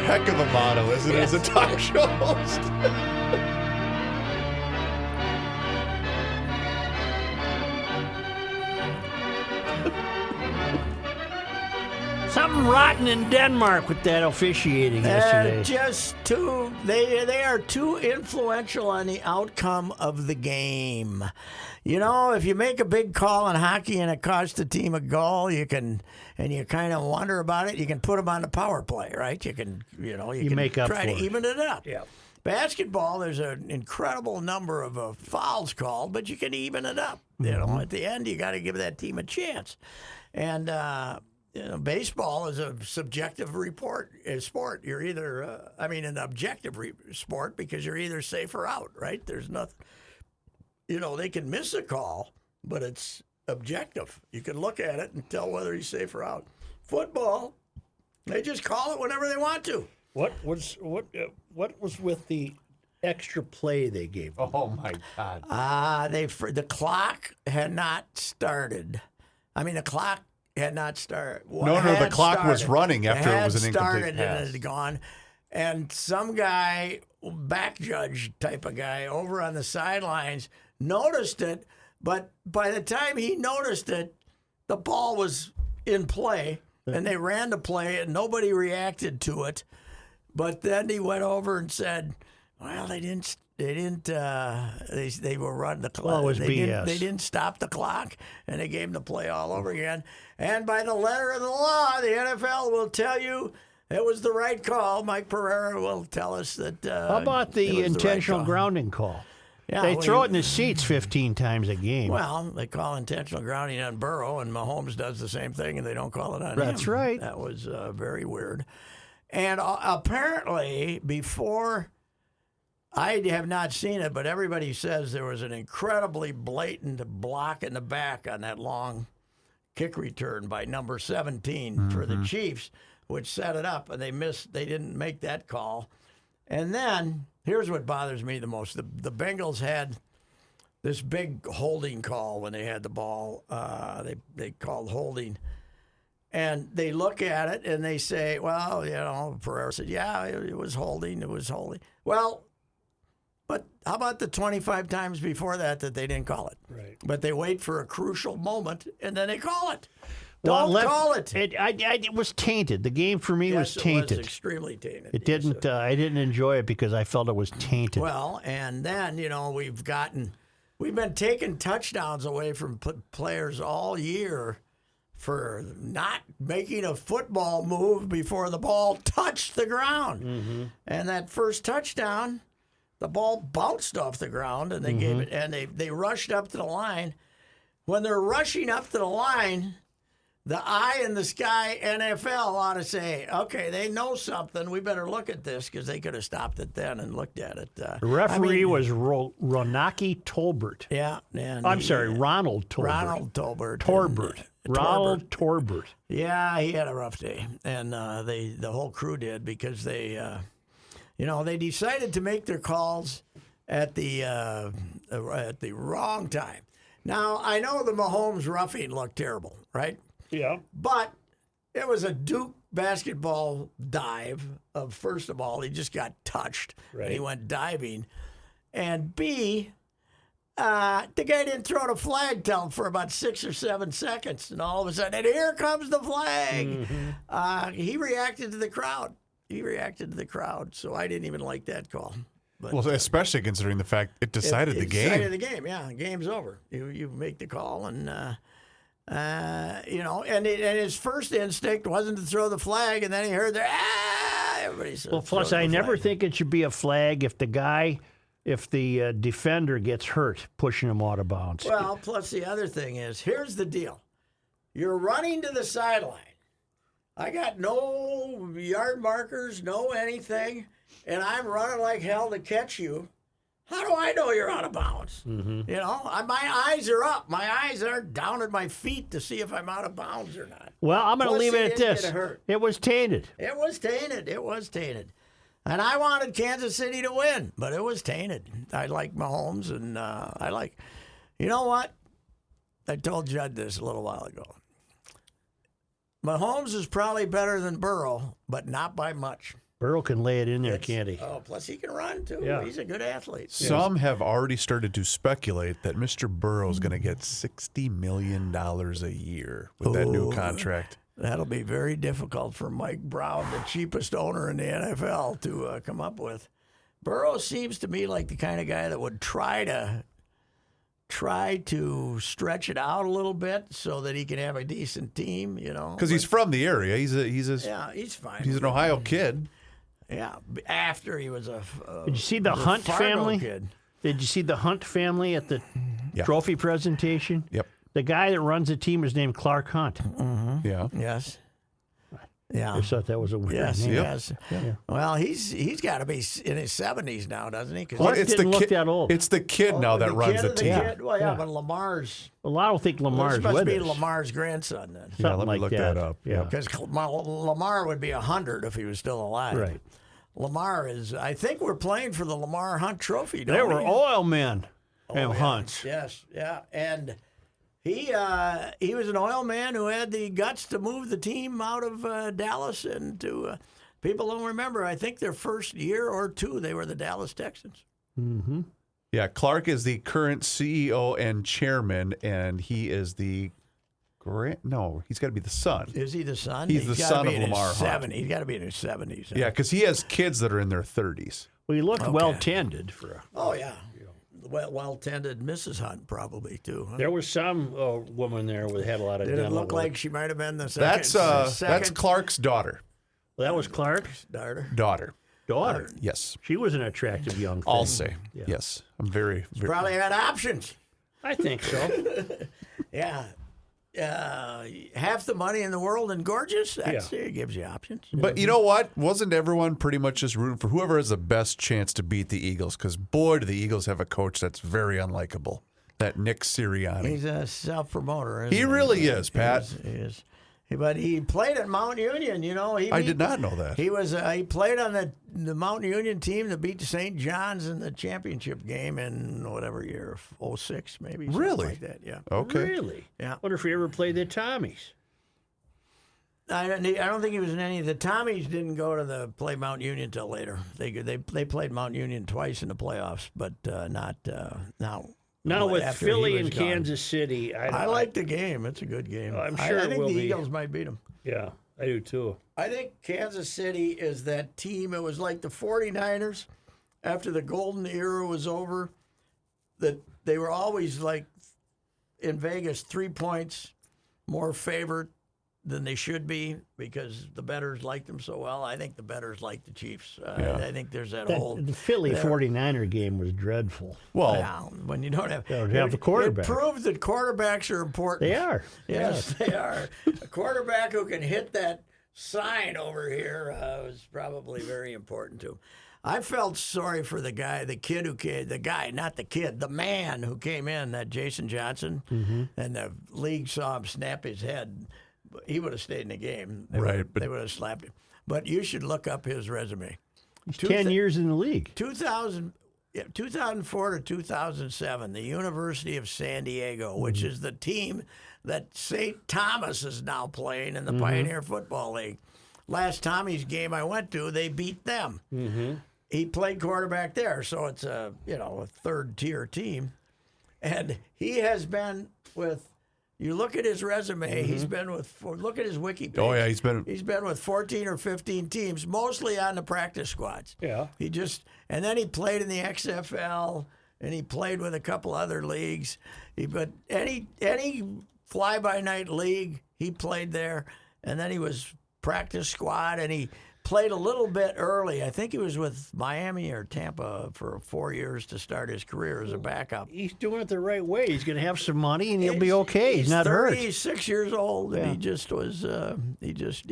heck of a motto, isn't it, as a talk show host? Something rotten in Denmark with that officiating yesterday. They are too influential on the outcome of the game. You know, if you make a big call in hockey and it costs the team a goal, you kind of wonder about it. You can put them on the power play, right? You can make up try for to it. even it up. Yeah. Basketball, there's an incredible number of fouls called, but you can even it up. You know, at the end, you got to give that team a chance. And baseball is a subjective sport. You're either, an objective sport because you're either safe or out, right? There's nothing. They can miss a call, but it's objective. You can look at it and tell whether he's safe or out. Football, they just call it whenever they want to. What was with the extra play they gave them? Oh, my God. The clock had not started. The clock had not started. The clock was running after it was an incomplete pass. And it had gone. And some guy, back judge type of guy, over on the sidelines noticed it, but by the time he noticed it, the ball was in play, and they ran the play, and nobody reacted to it. But then he went over and said, "Well, they were running the clock. Well, it was BS. They didn't stop the clock, and they gave him the play all over again. And by the letter of the law, the NFL will tell you it was the right call. Mike Pereira will tell us that. How about the intentional grounding call? Yeah, they throw it in the seats 15 times a game. Well, they call intentional grounding on Burrow, and Mahomes does the same thing, and they don't call it on him. That's right. That was very weird. And apparently, before, I have not seen it, but everybody says there was an incredibly blatant block in the back on that long kick return by number 17 for the Chiefs, which set it up, and they didn't make that call. And then, here's what bothers me the most. The Bengals had this big holding call when they had the ball. They called holding. And they look at it and they say, well, Pereira said, yeah, it was holding. Well, but how about the 25 times before that they didn't call it? Right. But they wait for a crucial moment and then they call it. Well, Don't call it. It was tainted. The game for me was tainted. It was extremely tainted. It didn't. I didn't enjoy it because I felt it was tainted. Well, and then we've been taking touchdowns away from players all year for not making a football move before the ball touched the ground. Mm-hmm. And that first touchdown, the ball bounced off the ground, and they gave it, and they rushed up to the line. When they're rushing up to the line, the eye in the sky NFL ought to say, okay, they know something. We better look at this, because they could have stopped it then and looked at it. The referee was Ronaki Tolbert. Yeah. And Ronald Tolbert. Ronald Tolbert. Ronald Torbert. Yeah, he had a rough day, and the whole crew did, because they decided to make their calls at the wrong time. Now I know the Mahomes roughing looked terrible, right? Yeah, but it was a Duke basketball dive. First of all, he just got touched. Right. And he went diving, and B. The guy didn't throw the flag for about 6 or 7 seconds, and all of a sudden, and here comes the flag. Mm-hmm. He reacted to the crowd. So I didn't even like that call. But, especially considering the fact it decided the game. Decided the game, yeah. Game's over. You make the call, and and his first instinct wasn't to throw the flag, and then he heard everybody said. Well, plus I never think it should be a flag if the defender gets hurt pushing him out of bounds. Well, plus the other thing is, here's the deal. You're running to the sideline. I got no yard markers, no anything, and I'm running like hell to catch you. How do I know you're out of bounds? Mm-hmm. My eyes are up. My eyes aren't down at my feet to see if I'm out of bounds or not. Well, I'm going to leave it at this. It was tainted. It was tainted. And I wanted Kansas City to win, but it was tainted. I like Mahomes, and you know what? I told Judd this a little while ago. Mahomes is probably better than Burrow, but not by much. Burrow can lay it in there, can't he? Oh, plus he can run, too. Yeah. He's a good athlete. Some have already started to speculate that Mr. Burrow's going to get $60 million a year with that new contract. That'll be very difficult for Mike Brown, the cheapest owner in the NFL, to come up with. Burrow seems to me like the kind of guy that would try to stretch it out a little bit so that he can have a decent team, Because he's from the area. Yeah, he's fine. He's an Ohio kid. Yeah, after he was a Did you see the Hunt Fargo family? kid. Did you see the Hunt family at the trophy presentation? Yep. The guy that runs the team is named Clark Hunt. Yeah. Yes. Yeah. I thought that was a weird Yes, name. yes. Well, he's got to be in his 70s now, doesn't he? 'Cause Clark he's- didn't look that old. It's the kid now that the runs kid the team. kid? Well, yeah, Yeah. but Lamar's. A lot will think Lamar's This must with be us. Lamar's grandson then. Yeah, Something let me like look that up. Yeah. Because Lamar would be 100 if he was still alive. Right. Lamar is, I think we're playing for the Lamar Hunt Trophy, don't They we? were oil men and yeah. Hunts. Yes, yeah. And he was an oil man who had the guts to move the team out of Dallas. And people don't remember, I think their first year or two, they were the Dallas Texans. Mm-hmm. Yeah, Clark is the current CEO and chairman, and he is the he's got to be the son. Is he the son? He's the gotta son be of in his Lamar Hunt. 70s. He's got to be in his 70s. Yeah, because he has kids that are in their 30s. Well, he looked well tended for a. Oh, yeah. Well-tended Mrs. Hunt probably, too. Huh? There was some woman there that had a lot of Did it dental look work. like she might have been the second? That's Clark's daughter. Well, that was Clark's Daughter. daughter. Yes. She was an attractive young thing. I'll say. Yeah. Yes. I'm very. Probably had options. I think so. Yeah. Half the money in the world and gorgeous, it gives you options. But you know what? Wasn't everyone pretty much just rooting for whoever has the best chance to beat the Eagles? Because, boy, do the Eagles have a coach that's very unlikable. That Nick Sirianni. He's a self-promoter, isn't he? He really is, Pat. He is. But he played at Mount Union, I did not know that. He played on the Mount Union team that beat St. John's in the championship game in whatever year, 06 maybe. Something Really? like that, yeah. Okay. Really? Yeah. Wonder if he ever played the Tommies. I don't think he was in any. The Tommies didn't go to play Mount Union till later. They played Mount Union twice in the playoffs, but not now. Now with after Philly he was and gone. Kansas City, I like the game. It's a good game. I'm sure I it think will the be. Eagles might beat them. Yeah, I do too. I think Kansas City is that team. It was like the 49ers after the golden era was over, that they were always like in Vegas 3 points more favored than they should be because the bettors liked them so well. I think the bettors like the Chiefs. I think there's that whole... The Philly 49er game was dreadful. Well, when you don't have... Don't have the quarterback. It proves that quarterbacks are important. They are. Yes, they are. A quarterback who can hit that sign over here is probably very important too. I felt sorry for the guy, the man who came in, that Jason Johnson, and the league saw him snap his head. He would have stayed in the game. They would have slapped him. But you should look up his resume. He's 10 years in the league. 2004 to 2007, the University of San Diego, which is the team that St. Thomas is now playing in the Pioneer Football League. Last Tommy's game I went to, they beat them. He played quarterback there, so it's a third-tier team. And he has been with... You look at his resume. He's been with. Look at his wiki page. Oh yeah, he's been with 14 or 15 teams, mostly on the practice squads. Yeah. And then he played in the XFL, and he played with a couple other leagues. But any fly-by-night league, he played there. And then he was practice squad, and he played a little bit early. I think he was with Miami or Tampa for 4 years to start his career as a backup. He's doing it the right way. He's going to have some money, and he'll be okay. He's not hurt. 36 years old, and he just was. He was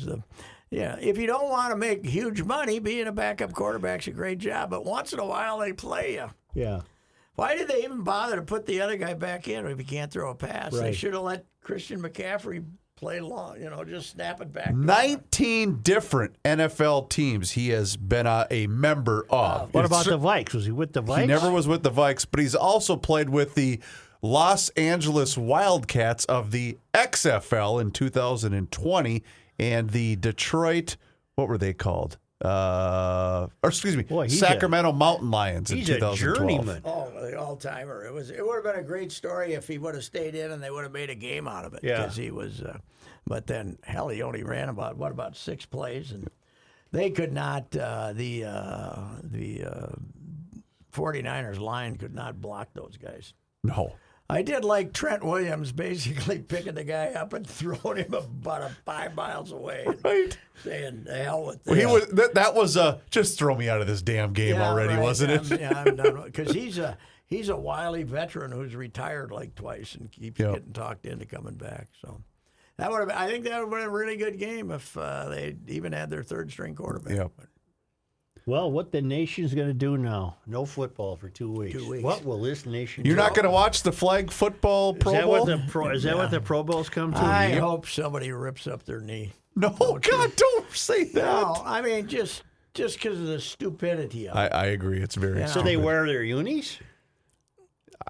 the. Yeah, if you don't want to make huge money, being a backup quarterback's a great job. But once in a while, they play you. Yeah. Why did they even bother to put the other guy back in if he can't throw a pass? Right. They should have let Christian McCaffrey play long, just snap it back. 19 different NFL teams he has been a member of. What about the Vikes? Was he with the Vikes? He never was with the Vikes, but he's also played with the Los Angeles Wildcats of the XFL in 2020 and the Detroit, what were they called? or excuse me, Boy, he's Sacramento Mountain Lions in He's a 2012. journeyman. Oh, the all-timer. It would have been a great story if he would have stayed in and they would have made a game out of it. Yeah. Because he was, but then, hell, he only ran about 6 plays. And they could not, the 49ers line could not block those guys. No. I did like Trent Williams basically picking the guy up and throwing him about 5 miles away. And Right. saying, the hell with Well, this. he was that was just throw me out of this damn game already, right. wasn't it? I'm done because he's a wily veteran who's retired like twice and keeps getting talked into coming back. So that would have. I think that would have been a really good game if they even had their third string quarterback. Yep. Well, what the nation's going to do now? No football for 2 weeks. 2 weeks. What will this nation You're do? not going to watch the flag football Pro Is that Bowl? what the Pro Bowls come to? I hope somebody rips up their knee. No, God, don't say that. No, I mean just because of the stupidity of it. I agree. It's very. Yeah. So they wear their unis?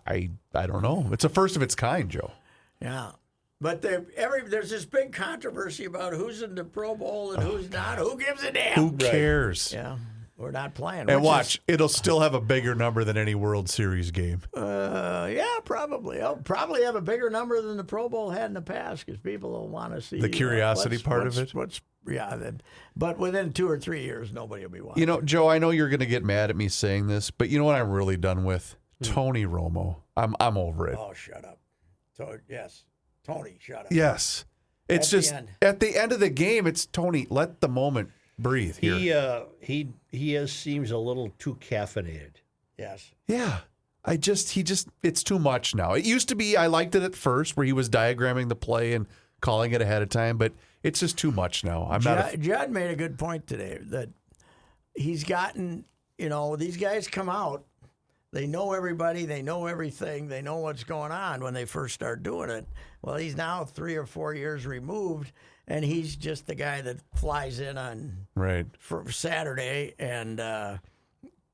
I don't know. It's a first of its kind, Joe. Yeah. But there's this big controversy about who's in the Pro Bowl and who's not. Who gives a damn? Who cares? Yeah, we're not playing. And which watch, it'll still have a bigger number than any World Series game. Yeah, probably. I'll probably have a bigger number than the Pro Bowl had in the past because people will want to see The curiosity part of it? But within 2 or 3 years, nobody will be watching. You know, Joe, I know you're going to get mad at me saying this, but you know what I'm really done with? Tony Romo. I'm over it. Oh, shut up. So yes, Tony, shut up. Yes. It's At the just end. at the end of the game, it's Tony, let the moment breathe here. He seems a little too caffeinated. Yes. Yeah. It's too much now. It used to be, I liked it at first where he was diagramming the play and calling it ahead of time, but it's just too much now. Judd made a good point today that he's gotten, these guys come out, they know everybody, they know everything, they know what's going on when they first start doing it. Well, he's now 3 or 4 years removed, and he's just the guy that flies in on for Saturday and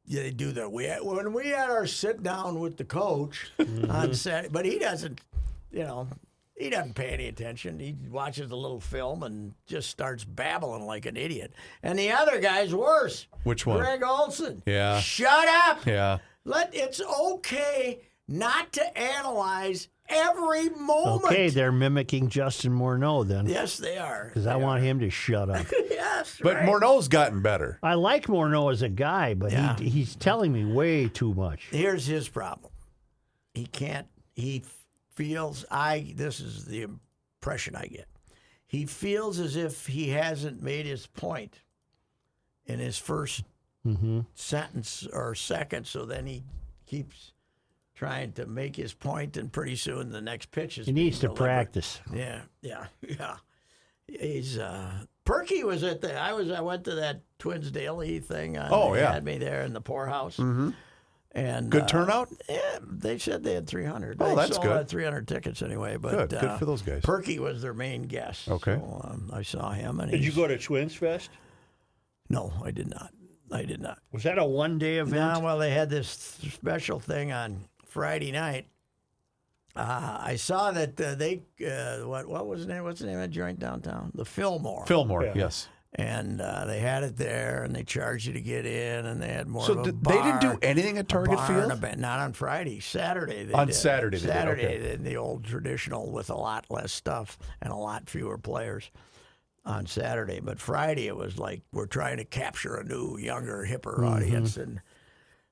they do that. When we had our sit down with the coach on Saturday, but he doesn't, he doesn't pay any attention. He watches a little film and just starts babbling like an idiot. And the other guy's worse. Which one? Greg Olson. Yeah. Shut up. Yeah. It's okay not to analyze every moment. Okay, they're mimicking Justin Morneau then. Yes, they are. Because I want him to shut up. Yes, But right. Morneau's gotten better. I like Morneau as a guy, but Yeah. he's telling me way too much. Here's his problem. He feels, this is the impression I get. He feels as if he hasn't made his point in his first sentence or second, so then he keeps trying to make his point, and pretty soon the next pitch is He needs to being delivered. practice. Yeah. He's Perky was at I went to that Twins Daily thing. They had me there in the poorhouse. Mm-hmm. And Good turnout? Yeah, they said they had 300. Oh, They that's sold good. out 300 tickets anyway. But Good for those guys. Perky was their main guest. Okay. So, I saw him. And Did you he's- go to Twins Fest? No, I did not. Was that a one-day event? No, well, they had this special thing on Friday night. I saw that what was the name? What's the name of that joint downtown? The Fillmore. Fillmore, Yeah. yes. And they had it there, and they charged you to get in, and they had more So of a they bar. didn't do anything at Target bar Field? and a band. Not on Friday. Saturday they On did. Saturday they did, Saturday okay. they did the old traditional with a lot less stuff and a lot fewer players on Saturday. But Friday it was like we're trying to capture a new, younger, hipper audience. And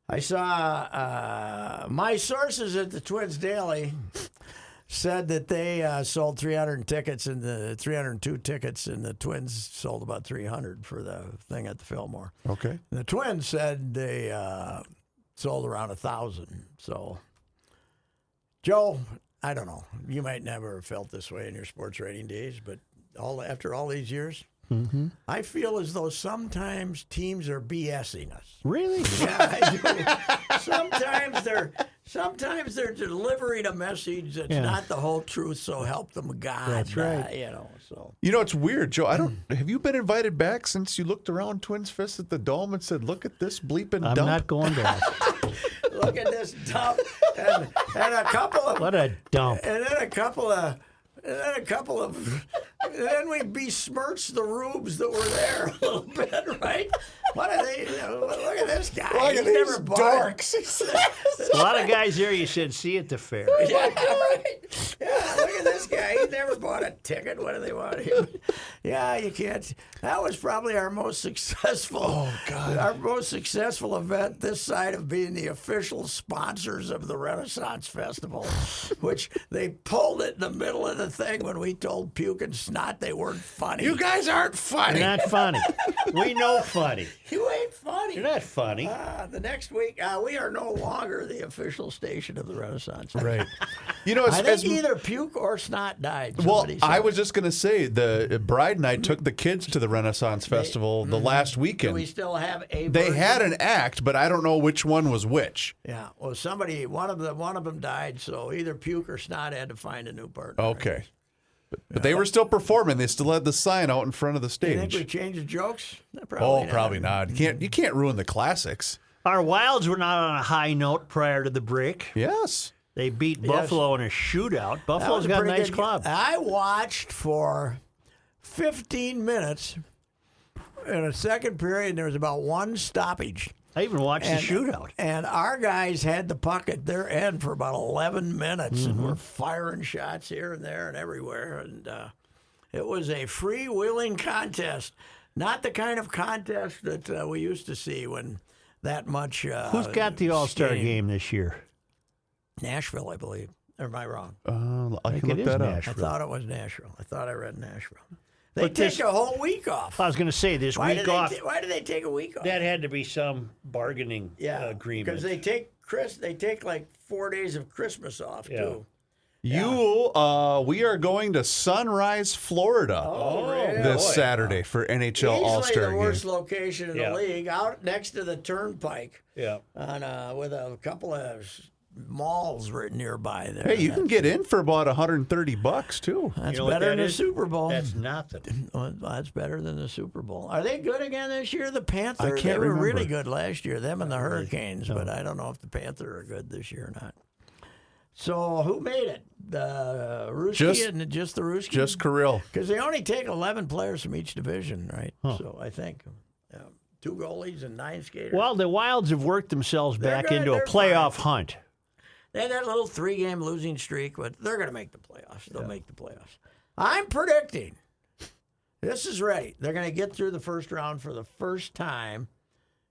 I saw my sources at the Twins Daily said that they sold 300 tickets and the 302 tickets, and the Twins sold about 300 for the thing at the Fillmore. Okay. And the Twins said they sold around 1,000. So, Joe, I don't know. You might never have felt this way in your sports rating days, but after all these years, I feel as though sometimes teams are BSing us. Really? Yeah, I do. Sometimes they're delivering a message that's not the whole truth. So help them God. That's right. So You know, it's weird, Joe. Have you been invited back since you looked around Twins Fest at the Dome and said, look at this bleeping I'm dump? not going back. look at this dump and a couple of What a dump. and then a couple of then we besmirched the rubes that were there a little bit, right? What are they? Look at this guy. Look at He's these never bought dorks. A lot of guys there you said see at the fair. Yeah, right. Yeah, look at this guy. He never bought a ticket. What do they want him? Yeah, you can't. That was probably our most successful. Oh, God. Our most successful event this side of being the official sponsors of the Renaissance Festival, which they pulled it in the middle of the thing when we told Puke and Snot they weren't funny. You guys aren't funny. You're not funny. We know funny. You ain't funny. You're not funny. The next week, we are no longer the official station of the Renaissance Festival. Right. You know, I think either Puke or Snot died. well, Somebody said. I was just going to say the bride and I took the kids to the Renaissance Festival the last Do weekend. we still have a They version? had an act, but I don't know which one was which. Yeah. Well, one of them died, so either Puke or Snot had to find a new partner. Okay. But they were still performing. They still had the sign out in front of the You think we stage. changed the jokes? Probably not. You can't ruin the classics. Our Wilds were not on a high note prior to the break. Yes. They beat Buffalo in a shootout. Buffalo's got a nice club. I watched for 15 minutes in a second period. There was about one stoppage. I even watched the shootout. And our guys had the puck at their end for about 11 minutes and were firing shots here and there and everywhere. And it was a freewheeling contest, not the kind of contest that we used to see when that much. Who's got the All-Star skating. game this year? Nashville, I believe. Or am I wrong? I think can it look is that up. I Nashville. thought it was Nashville. I thought I read Nashville. They But take this- a whole week off. I was going to say this Why week do off. Why do they take a week off? That had to be some bargaining agreement. because they take like 4 days of Christmas off Yeah. too. We are going to Sunrise, Florida this Saturday for NHL Easily All-Star the game. worst location in Yeah. the league, out next to the Turnpike, Yeah. on with a couple of malls right nearby there. Hey, you can get in for about $130 too. That's You know what better that than the is? Super Bowl. That's nothing. Well, that's better than the Super Bowl. Are they good again this year? The Panthers? I can't they were remember. really good last year. Them and the Hurricanes, but I don't know if the Panthers are good this year or not. So who made it? The Reusse and just the Reusse? Just Kirill. Because they only take 11 players from each division, right? So I think 2 goalies and 9 skaters. Well, the Wilds have worked themselves back good. into a They're playoff hunt. They had that little 3-game losing streak, but they're going to make the playoffs. They'll make the playoffs. I'm predicting this is ready. They're going to get through the first round for the first time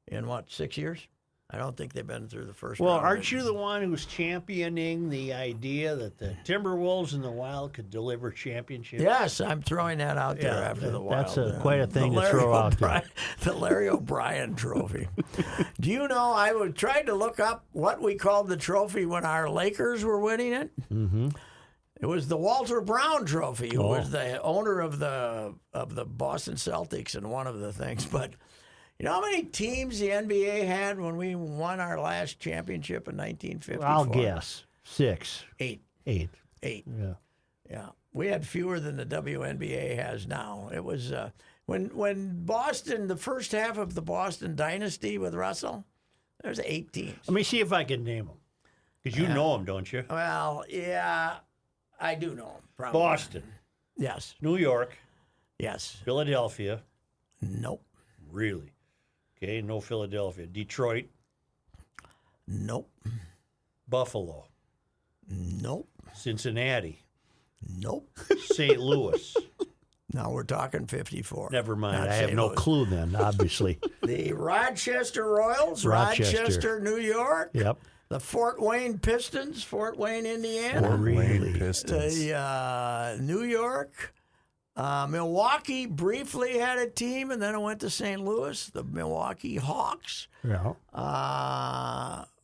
in, 6 years? I don't think they've been through the first Well, round. aren't you the one who's championing the idea that the Timberwolves and the Wild could deliver championships? Yes, I'm throwing that out there Yeah, after the that's Wild. quite a thing The to throw out there. O'Brien- The Larry O'Brien Trophy. Do you know, tried to look up what we called the trophy when our Lakers were winning it. Mm-hmm. It was the Walter Brown Trophy, who was the owner of the Boston Celtics and one of the things. But you know how many teams the NBA had when we won our last championship in 1954? I'll guess 6, 8. 8. 8. Yeah. Yeah, we had fewer than the WNBA has now. It was when Boston, the first half of the Boston dynasty with Russell, there's 8 teams. Let me see if I can name them. Because you know them, don't you? Well, yeah, I do know them. Probably. Boston, Yes. New York, Yes. Philadelphia. Nope. Really? Okay, no Philadelphia. Detroit, Nope. Buffalo, Nope. Cincinnati, Nope. St. Louis. Now we're talking 54. Never mind. Not I have St. no Louis. clue then, obviously. The Rochester Royals, Rochester. New York. Yep. The Fort Wayne Pistons, Fort Wayne, Indiana. Wayne Pistons. The New York, Milwaukee briefly had a team, and then it went to St. Louis, the Milwaukee Hawks. Yeah.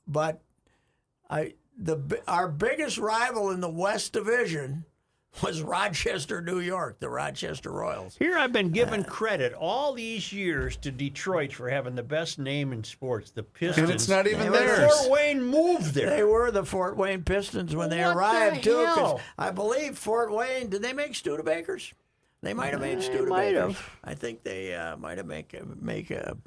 But our biggest rival in the West Division was Rochester, New York, the Rochester Royals. Here I've been given credit all these years to Detroit for having the best name in sports, the Pistons. And it's not even They were theirs. Fort Wayne moved there. They were the Fort Wayne Pistons when they What the arrived, too. 'Cause hell? I believe Fort Wayne, did they make Studebakers? They might have made might Studebakers. have. I think they might have make a.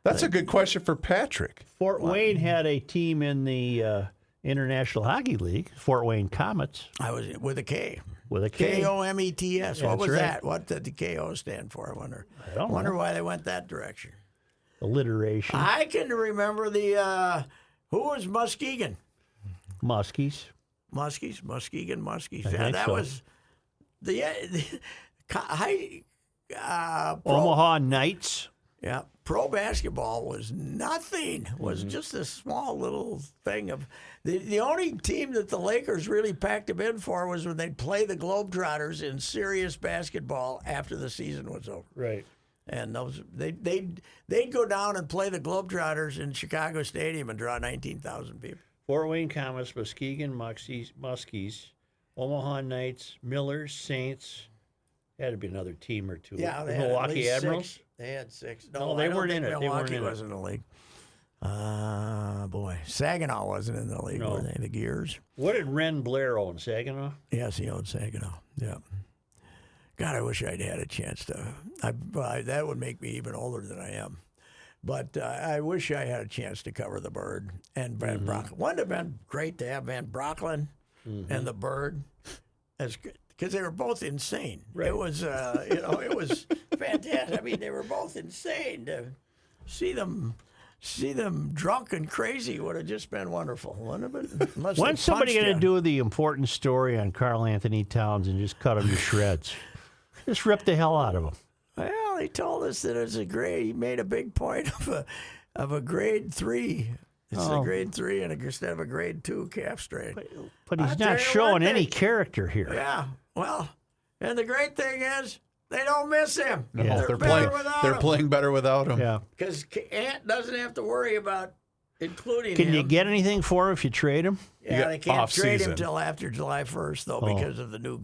That's a good question for Patrick. Fort Wayne had a team in the International Hockey League, Fort Wayne Comets. I was with a K. With a K. Komets. What That's was right. that? What did the KO stand for? I wonder. don't wonder know. why they went that direction. Alliteration. I can remember the who was Muskegon? Muskies. Muskegon. I Yeah, think that so. was the high. Omaha Knights. Yeah, pro basketball was nothing. Was Mm-hmm. just a small little thing of the only team that the Lakers really packed them in for was when they'd play the Globetrotters in serious basketball after the season was over. Right. And those they'd go down and play the Globetrotters in Chicago Stadium and draw 19,000 people. Fort Wayne Comets, Muskegon Muskies, Omaha Knights, Millers, Saints. Had to be another team or two. Yeah, The they had at Milwaukee least Admirals. 6. They had 6. No, they I don't weren't think in it. They Milwaukee weren't in it. was in the league. Boy, Saginaw wasn't in the league, No. were they? The Gears. What did Ren Blair own? Saginaw? Yes, he owned Saginaw. Yeah. God, I wish I'd had a chance to. That would make me even older than I am. But I wish I had a chance to cover the Bird and Van Brocklin. Wouldn't it have been great to have Van Brocklin and the Bird, because they were both insane. Right. It was, it was fantastic. I mean, they were both insane. To see them drunk and crazy would have just been wonderful, wouldn't it? Unless When's they somebody punched going to you. do the important story on Carl Anthony Towns and just cut him to shreds? Just rip the hell out of him. Well, he told us that it's a grade. He made a big point of a grade 3. It's a grade 3 instead of a grade 2 calf strain. But I'll he's tell not you showing what, any they- character here. Yeah, well, and the great thing is they don't miss him. No, Yeah. they're better playing. without They're him. playing better without him. Yeah. Because Ant doesn't have to worry about including Can him. you get anything for him if you trade him? Yeah, get they can't trade him off-season. till after July 1st, though, Oh. because of the new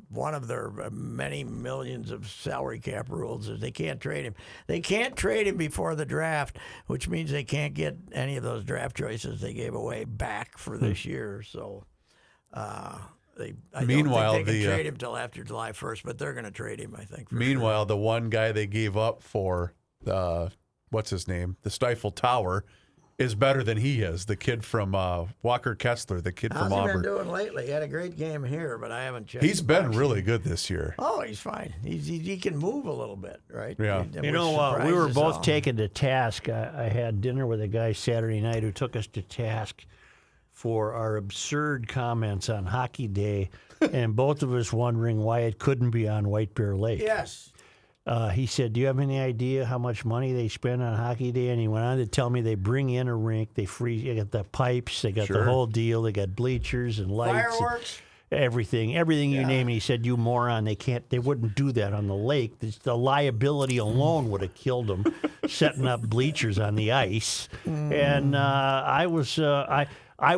one of their many millions of salary cap rules is they can't trade him. They can't trade him before the draft, which means they can't get any of those draft choices they gave away back for this year. So, I Meanwhile, don't think they can the, trade him till after July 1st, but they're going to trade him, I think. For Meanwhile, the one guy they gave up for, what's his name? The Stifle Tower is better than he is. The kid from Walker Kessler, the kid How's from he been Auburn. doing lately? He had a great game here, but I haven't checked. He's the been box really yet. good this year. Oh, he's fine. He can move a little bit, right? Yeah. You know, we were both taken to task. I had dinner with a guy Saturday night who took us to task for our absurd comments on Hockey Day, and both of us wondering why it couldn't be on White Bear Lake. Yes. He said, "Do you have any idea how much money they spend on Hockey Day?" And he went on to tell me they bring in a rink, they got the pipes, they got Sure. the whole deal, they got bleachers and lights, and Fireworks. everything you name. And he said, "You moron, they wouldn't do that on the lake. The liability alone would have killed them, setting up bleachers on the ice." And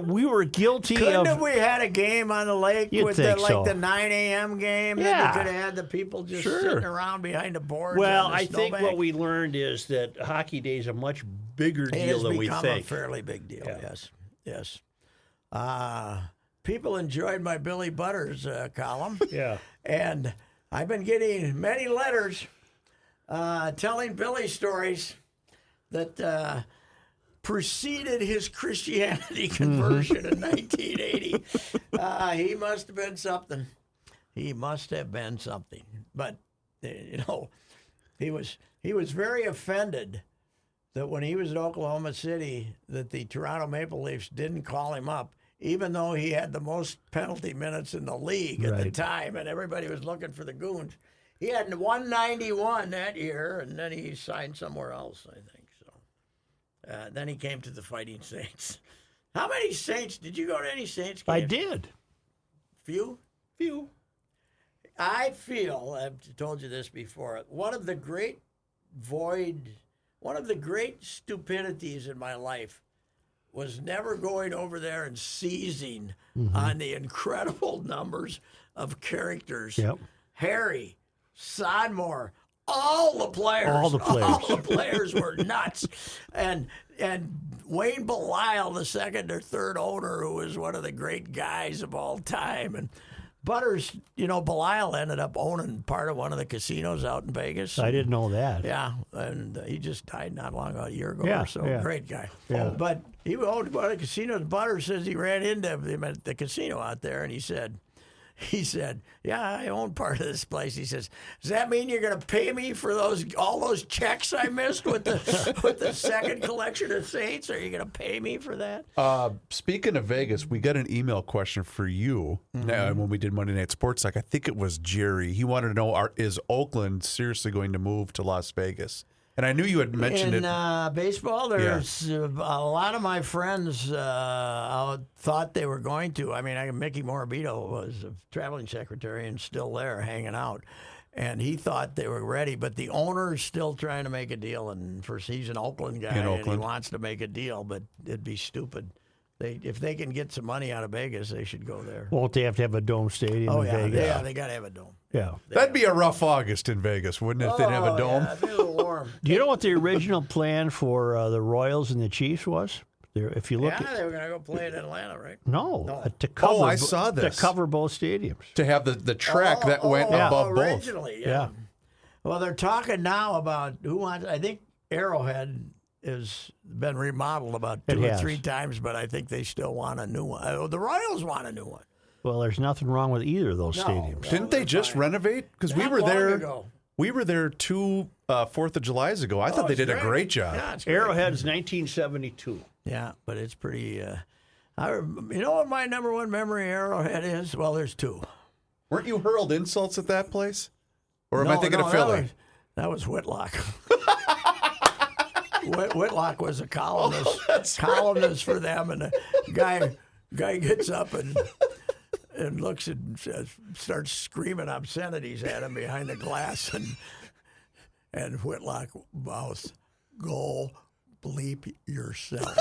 we were guilty Couldn't of. have we had a game on the lake You'd with think so. the 9 a.m. game? Yeah. That we could have had the people just Sure. sitting around behind the boards. Well, on the I think snowbank? what we learned is that Hockey Day is a much bigger It deal has than we become think. a fairly big deal. Yeah. Yes. People enjoyed my Billy Butters column. Yeah. And I've been getting many letters telling Billy stories that preceded his Christianity conversion in 1980. He must have been something. He must have been something. But he was very offended that when he was in Oklahoma City, that the Toronto Maple Leafs didn't call him up, even though he had the most penalty minutes in the league at the Right. time, and everybody was looking for the Goons. He had 191 that year, and then he signed somewhere else, I think. So then he came to the Fighting Saints. How many Saints? Did you go to any Saints games? I did. Few? Few. I feel, I've told you this before, one of the great stupidities in my life was never going over there and seizing on the incredible numbers of characters. Yep. Harry, Sodmore, all the players. All the players. All the players were nuts. And Wayne Belisle, the second or third owner, who was one of the great guys of all time. And Butters, Belisle ended up owning part of one of the casinos out in Vegas. I didn't know that. Yeah, and he just died not long ago, a year ago Yeah, or so. yeah. Great guy. Yeah. But he owned one of the casinos. Butters says he ran into him at the casino out there, and he said, He said, "Yeah, I own part of this place." He says, "Does that mean you're going to pay me for all those checks I missed with the second collection of Saints? Are you going to pay me for that?" Speaking of Vegas, we got an email question for you when we did Monday Night Sports. Like I think it was Jerry. He wanted to know: is Oakland seriously going to move to Las Vegas? And I knew you had mentioned in it. Baseball, there's a lot of my friends thought they were going to. I mean, Mickey Morabito was a traveling secretary and still there hanging out. And he thought they were ready, but the owner's still trying to make a deal. And he's an Oakland guy, and he wants to make a deal, but it'd be stupid. If they can get some money out of Vegas, they should go there. Won't they have to have a dome stadium in Vegas? Yeah, they got to have a dome. Yeah. That'd be a rough August in Vegas, wouldn't it, if they'd have a dome? Yeah, it'd be a little warm. Do you know what the original plan for the Royals and the Chiefs was? If you look they were going to go play in Atlanta, right? To cover. I saw this. To cover both stadiums. To have the track that went above both. Originally, yeah. Well, they're talking now about who wants. I think Arrowhead has been remodeled about 2 or 3 times, but I think they still want a new one. The Royals want a new one. Well, there's nothing wrong with either of those stadiums. Didn't they just renovate? Because we were there. Ago. We were there 2 4th of Julys ago. I thought they did a great job. Yeah, Arrowhead's 1972. Yeah, but it's pretty. You know what my number one memory of Arrowhead is? Well, there's 2. Weren't you hurled insults at that place? Or am I thinking of Philly? That was Whitlock. Whitlock was a columnist for them, and the guy gets up and looks and starts screaming obscenities at him behind the glass, and Whitlock mouths, "Go bleep yourself."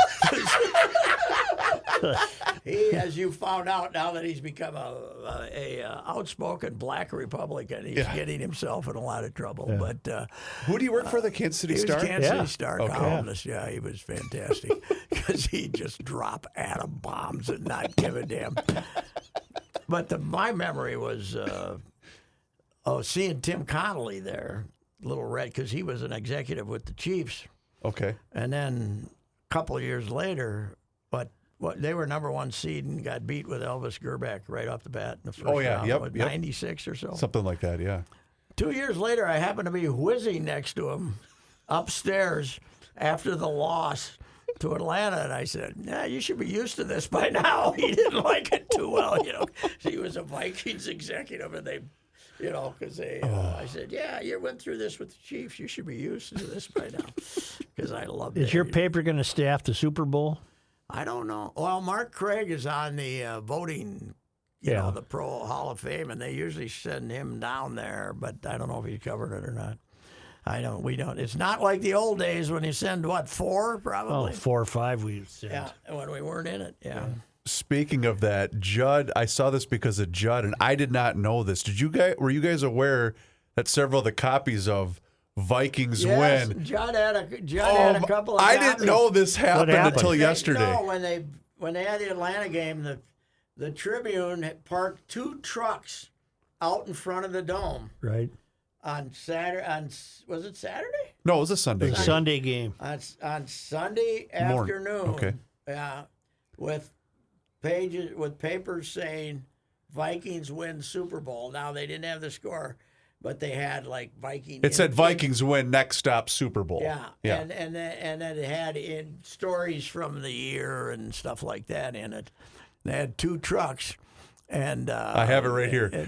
He, as you found out now that he's become a outspoken black Republican, he's getting himself in a lot of trouble. Yeah. But who do you work for? The Kansas City Star? He was Kansas City Star columnist. Yeah, he was fantastic because he'd just drop atom bombs and not give a damn. But my memory was seeing Tim Connolly there, Little Red, because he was an executive with the Chiefs. Okay. And then a couple of years later, they were number 1 seed and got beat with Elvis Gerback right off the bat in the first round. 96 or so. Something like that, yeah. 2 years later, I happened to be whizzing next to him upstairs after the loss to Atlanta, and I said, "Yeah, you should be used to this by now." He didn't like it too well, He was a Vikings executive, and they, because they. I said, "Yeah, you went through this with the Chiefs. You should be used to this by now," because I loved it. Is your paper going to staff the Super Bowl? I don't know. Well, Mark Craig is on the voting, the Pro Hall of Fame, and they usually send him down there, but I don't know if he's covered it or not. We don't. It's not like the old days when you send, 4 probably? 4 or 5 we sent. Yeah, when we weren't in it, yeah. Speaking of that, Judd, I saw this because of Judd, and I did not know this. Were you guys aware that several of the copies of Vikings win? Judd had a couple of I copies. didn't know this happened until yesterday. When they had the Atlanta game, the Tribune had parked 2 trucks out in front of the dome. Right. On Saturday, was it Saturday? No, it was a Sunday. It was a Sunday game. On Sunday afternoon. Okay. Yeah, with papers saying Vikings win Super Bowl. Now they didn't have the score, but they had like Vikings. It said Vikings win, next stop Super Bowl. Yeah. And then it had in stories from the year and stuff like that in it. They had 2 trucks. And I have it right here.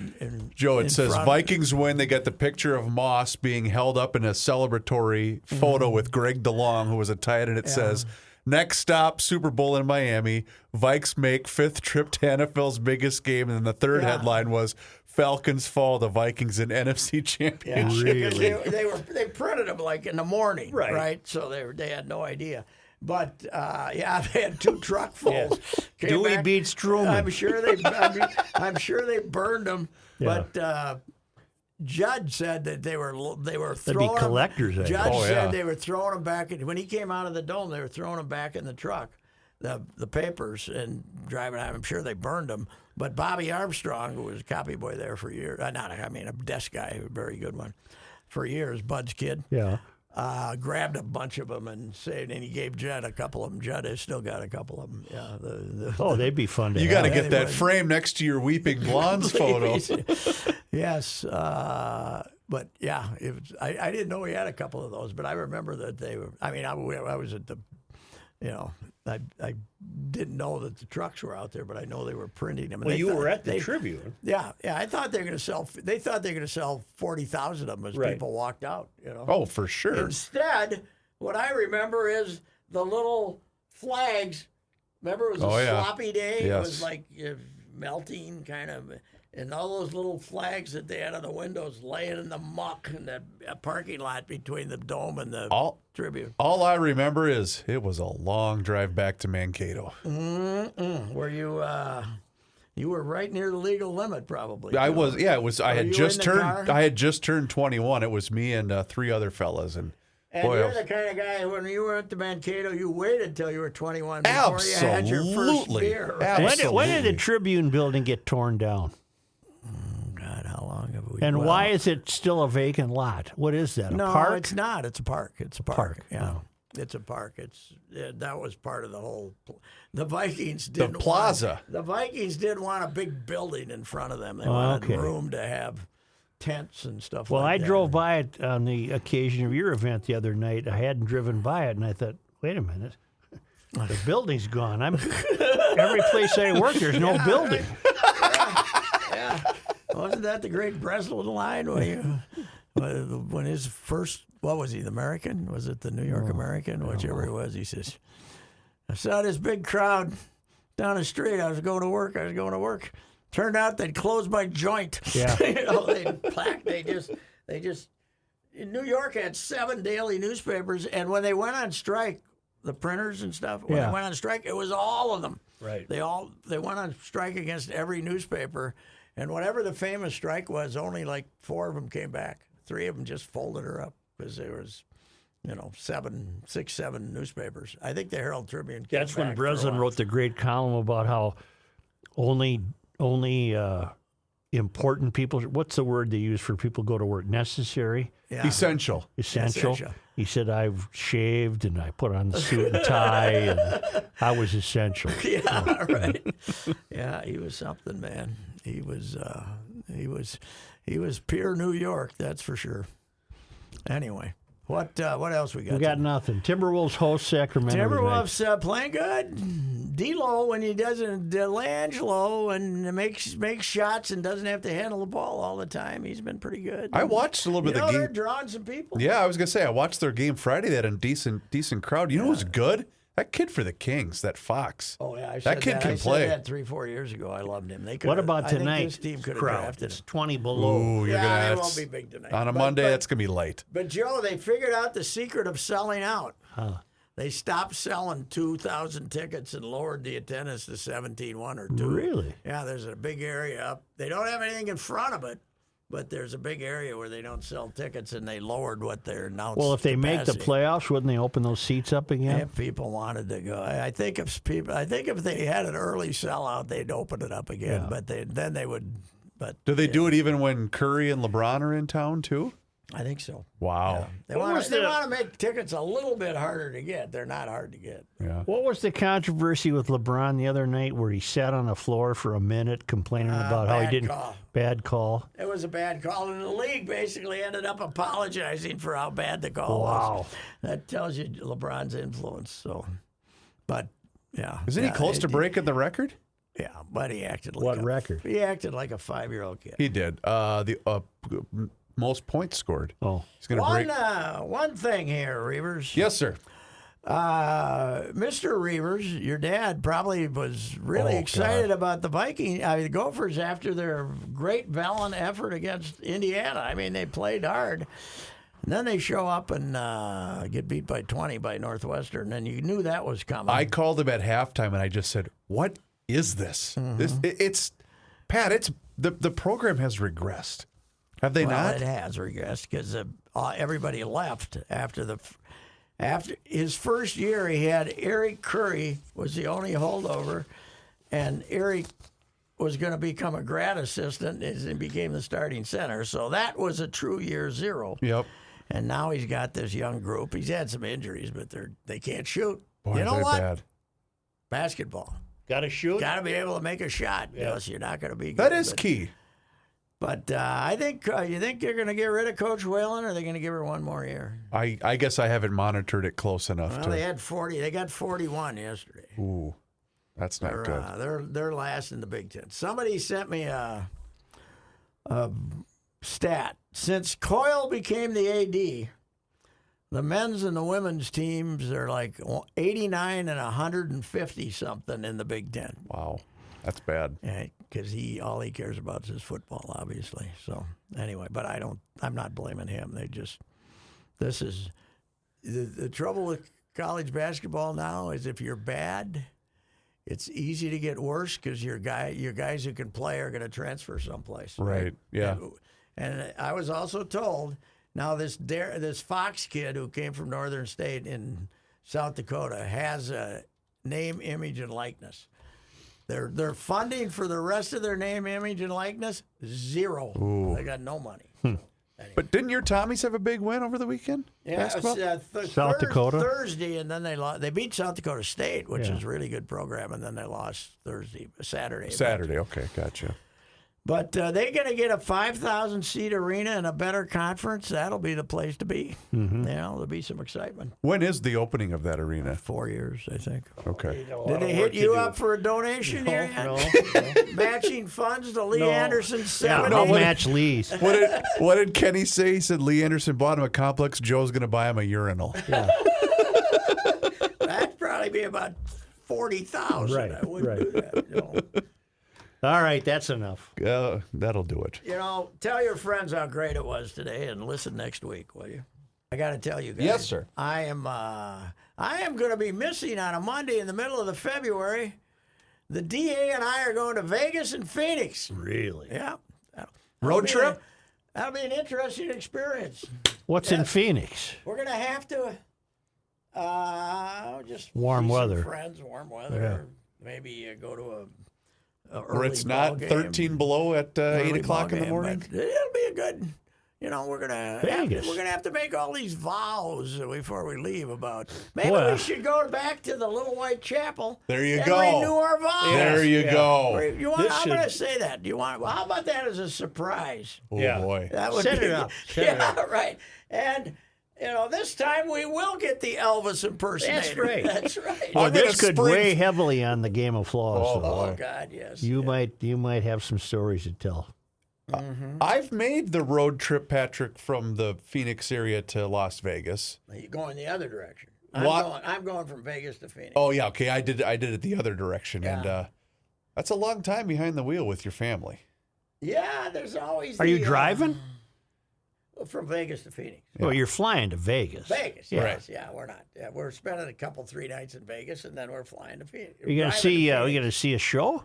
Joe, it says Vikings win. They got the picture of Moss being held up in a celebratory photo with Greg DeLong, who was a tight end. It says, "Next stop, Super Bowl in Miami. Vikes make 5th trip to NFL's biggest game." And then the third headline was, "Falcons fall to Vikings in NFC Championship." Really? They printed them like in the morning, right? So they had no idea. But they had 2 truckfuls. Dewey beats Truman. I'm sure they burned them. Yeah. But Judd said that they were throwing. That'd be collectors. Judd said they were throwing them back. When he came out of the dome, they were throwing them back in the truck, the papers, and driving out. I'm sure they burned them. But Bobby Armstrong, who was a copy boy there for years, a desk guy, a very good one, for years, Bud's kid. Yeah. grabbed a bunch of them and saved, and he gave Judd a couple of them. Judd has still got a couple of them. Yeah, they'd be fun to You have. got to get that frame next to your Weeping Blondes photo. Yes, but yeah, I didn't know he had a couple of those, but I remember that they were. I mean, I was at the, I didn't know that the trucks were out there, but I know they were printing them. Well, you were at the Tribune. Yeah. I thought they were going to sell. They thought they were going to sell 40,000 of them as people walked out. Oh, for sure. Instead, what I remember is the little flags. Remember, it was a sloppy day. Yes. It was like melting, kind of. And all those little flags that they had on the windows laying in the muck in the parking lot between the Dome and the Tribune. All I remember is it was a long drive back to Mankato. Where you were right near the legal limit, probably. I was. Yeah, it was. I had just turned. Car? I had just turned 21. It was me and 3 other fellas, and boy, you're the kind of guy, when you went to Mankato, you waited till you were 21 before you had your first Absolutely. beer. Absolutely. When did the Tribune building get torn down? God, how long have we? And why is it still a vacant lot? What is that? A park? No, it's not. It's a park. It's a park. Park. Yeah, Oh. it's a park. That was part of the whole. The Vikings didn't. The plaza. The Vikings didn't want a big building in front of them. They wanted okay. room to have tents and stuff. Well, like I that. drove by it on the occasion of your event the other night. I hadn't driven by it, and I thought, wait a minute. The building's gone. Every place I work, there's no building. Yeah. Wasn't that the great Breslin line when his first, what was he, the American? Was it the New York American? Whichever it was. He says, I saw this big crowd down the street. I was going to work. Turned out they'd closed my joint. Yeah. They just, in New York had 7 daily newspapers, and when they went on strike, the printers and stuff, when they went on strike, it was all of them. Right. They went on strike against every newspaper, and whatever the famous strike was, only like 4 of them came back. 3 of them just folded her up because there was, 7 newspapers. I think the Herald Tribune. That's when Breslin wrote the great column about how only important people. What's the word they use for people go to work? Necessary. Yeah. Essential. Essential. He said, I've shaved and I put on the suit and tie, and I was essential. Yeah, right. Yeah, he was something, man. He was pure New York, that's for sure. Anyway, what else we got? We got nothing. Timberwolves host Sacramento. Timberwolves playing good. D'Lo, when he doesn't, Delangelo, and makes shots and doesn't have to handle the ball all the time. He's been pretty good. I watched a little bit of the They're game. drawing some people. Yeah, I was gonna say I watched their game Friday. They had a decent crowd. You know who's good? That kid for the Kings, that Fox. Oh yeah, that kid can play. I said that 3-4 years ago. I loved him. What about tonight? I think this team could have drafted It's him. 20 below. Ooh, you're Yeah, gonna. they won't be big tonight. On a Monday, that's gonna be late. But Joe, they figured out the secret of selling out. They stopped selling 2,000 tickets and lowered the attendance to 17,1 or 2. Really? Yeah, there's a big area up. They don't have anything in front of it, but there's a big area where they don't sell tickets, and they lowered what their announced. Well, if they make the capacity. playoffs, wouldn't they open those seats up again? If people wanted to go, I think if they had an early sellout, they'd open it up again. Yeah. But then they would. But Do they do it even when Curry and LeBron are in town too? I think so. Wow. They want to make tickets a little bit harder to get. They're not hard to get. Yeah. What was the controversy with LeBron the other night where he sat on the floor for a minute complaining about how he bad didn't. call. Bad call. It was a bad call, and the league basically ended up apologizing for how bad the call Wow. was. That tells you LeBron's influence. So, but yeah, Isn't he close to breaking the record? Yeah, but he acted like What record? He acted like a 5-year-old kid. He did. The most points scored. Oh. He's gonna break. One thing here, Reavers. Yes, sir. Mr. Reavers, your dad probably was really excited about the the Gophers after their great valiant effort against Indiana. I mean, they played hard. And then they show up and get beat by 20 by Northwestern, and you knew that was coming. I called him at halftime and I just said, "What is this? It's Pat. It's the program has regressed. Have they not? It has regressed because everybody left after his first year. He had Eric Curry was the only holdover, and Eric was going to become a grad assistant and became the starting center. So that was a true year 0. Yep. And now he's got this young group. He's had some injuries, but they can't shoot. Boy, you know they're what? bad. Basketball. Got to shoot. Got to be able to make a shot. Yeah. Else you're not going to be good. That is key. But I think you think they're going to get rid of Coach Whalen, or are they going to give her one more year? I guess I haven't monitored it close enough Well, to. they had 40. They got 41 yesterday. Ooh, that's not good. They're last in the Big Ten. Somebody sent me a stat. Since Coyle became the AD, the men's and the women's teams are like 89 and 150 something in the Big Ten. Wow, that's bad. Because all he cares about is his football, obviously. So anyway, but I'm not blaming him. This is the trouble with college basketball now is if you're bad, it's easy to get worse because your guys who can play are going to transfer someplace. Right. Yeah. And I was also told now this Fox kid who came from Northern State in South Dakota has a name, image, and likeness. Their funding for the rest of their name, image, and likeness, zero. Ooh. They got no money. Anyway. But didn't your Tommies have a big win over the weekend? Yeah, South Dakota? Thursday, and then they lost. They beat South Dakota State, which is a really good program, and then they lost Saturday. Okay, gotcha. But they're going to get a 5,000-seat arena and a better conference. That'll be the place to be. Mm-hmm. There'll be some excitement. When is the opening of that arena? 4 years, I think. Okay. Did they hit you up for a donation here yet? No. Matching funds to Lee No. Anderson's 70? I'll match Lee's. What did Kenny say? He said Lee Anderson bought him a complex. Joe's going to buy him a urinal. Yeah. That'd probably be about 40,000. Right, I wouldn't do that. All right, that's enough. That'll do it. Tell your friends how great it was today, and listen next week, will you? I got to tell you guys. Yes, sir. I am going to be missing on a Monday in the middle of the February. The DA and I are going to Vegas and Phoenix. Really? Yeah. Road trip? That'll be an interesting experience. What's in Phoenix? We're going to have to just Warm see some weather. Friends, warm weather. Yeah. Maybe go to a Where it's not 13 below at 8 o'clock in the morning? It'll be a good. We're gonna Vegas. have to make all these vows before we leave about. Maybe we should go back to the Little White Chapel. There you and go. Renew our vows. There you go. I'm going to say that. Do you want? Well, how about that as a surprise? Oh, Yeah. boy. That would Set be, it up. Right. And this time we will get the Elvis impersonator. That's right. That's right. Well, I'm gonna this could spring- weigh heavily on the game of flaws. Oh, though. Oh God, yes. You might have some stories to tell. I've made the road trip, Patrick, from the Phoenix area to Las Vegas. You're going the other direction. What? I'm going from Vegas to Phoenix. Oh, yeah, okay. I did it the other direction. Yeah. And that's a long time behind the wheel with your family. Yeah, there's always. Are you driving? From Vegas to Phoenix. Well, you're flying to Vegas. Vegas, Yeah. yes, yeah, we're not. Yeah, we're spending 3 nights in Vegas, and then we're flying to Phoenix. Are you gonna see? Are you gonna see a show?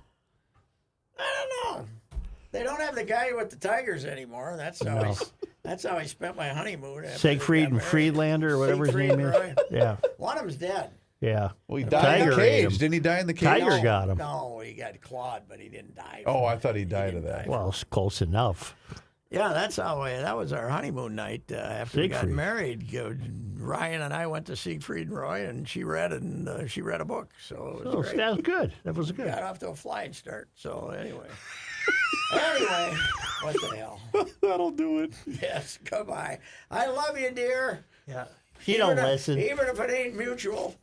I don't know. They don't have the guy with the tigers anymore. That's how I spent my honeymoon. after Siegfried we and got married. Friedlander, or whatever his Siegfried name and is. Roy. Yeah, One of them's dead. yeah. Well, he died in the Tiger ate cage. him. Didn't he die in the cage? Tiger got him. No, he got clawed, but he didn't die. Oh, I thought he died of that. Well, it's close enough. Yeah, that's how. That was our honeymoon night after we got Siegfried. married. Ryan and I went to Siegfried and Roy, and she read a book. So it was great. That was good. That was good. Got off to a flying start. So anyway, what the hell? That'll do it. Yes, goodbye. I love you, dear. Yeah. You don't Even listen. even if it ain't mutual.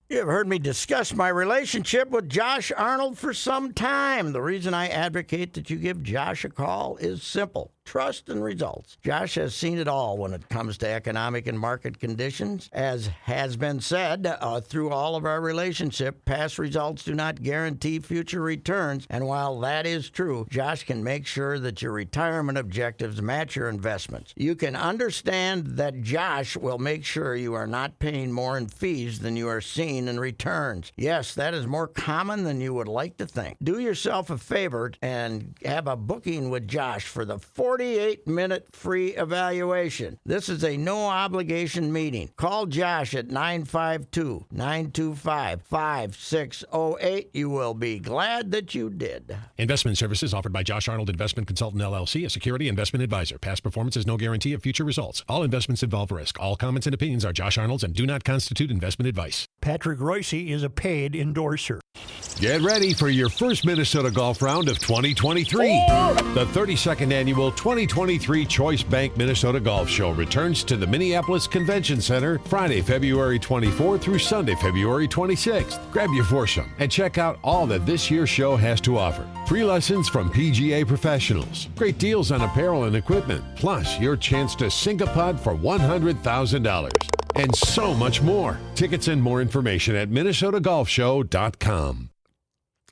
You have heard me discuss my relationship with Josh Arnold for some time. The reason I advocate that you give Josh a call is simple. Trust and results. Josh has seen it all when it comes to economic and market conditions. As has been said, through all of our relationship, past results do not guarantee future returns. And while that is true, Josh can make sure that your retirement objectives match your investments. You can understand that Josh will make sure you are not paying more in fees than you are seeing in returns. Yes, that is more common than you would like to think. Do yourself a favor and have a booking with Josh for the 4th 48-minute free evaluation. This is a no-obligation meeting. Call Josh at 952-925-5608. You will be glad that you did. Investment services offered by Josh Arnold Investment Consultant LLC, a security investment advisor. Past performance is no guarantee of future results. All investments involve risk. All comments and opinions are Josh Arnold's and do not constitute investment advice. Patrick Reusse is a paid endorser. Get ready for your first Minnesota Golf Round of 2023. The 32nd annual 2023 Choice Bank Minnesota Golf Show returns to the Minneapolis Convention Center Friday, February 24th through Sunday, February 26th. Grab your foursome and check out all that this year's show has to offer. Free lessons from PGA professionals, great deals on apparel and equipment, plus your chance to sink a putt for $100,000. And so much more. Tickets and more information at minnesotagolfshow.com.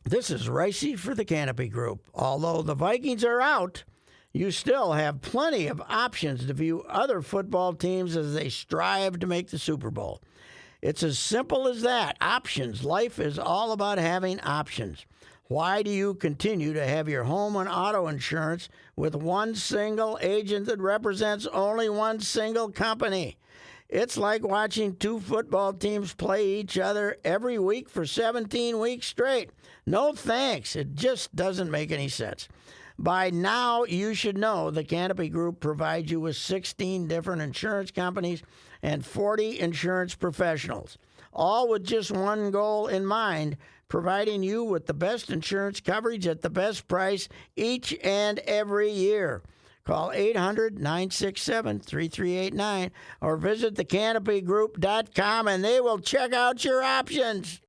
This is Reusse for the Canopy Group. Although the Vikings are out, you still have plenty of options to view other football teams as they strive to make the Super Bowl. It's as simple as that. Options. Life is all about having options. Why do you continue to have your home and auto insurance with one single agent that represents only one single company? It's like watching two football teams play each other every week for 17 weeks straight. No thanks. It just doesn't make any sense. By now, you should know the Canopy Group provides you with 16 different insurance companies and 40 insurance professionals, all with just one goal in mind, providing you with the best insurance coverage at the best price each and every year. Call 800-967-3389 or visit thecanopygroup.com and they will check out your options.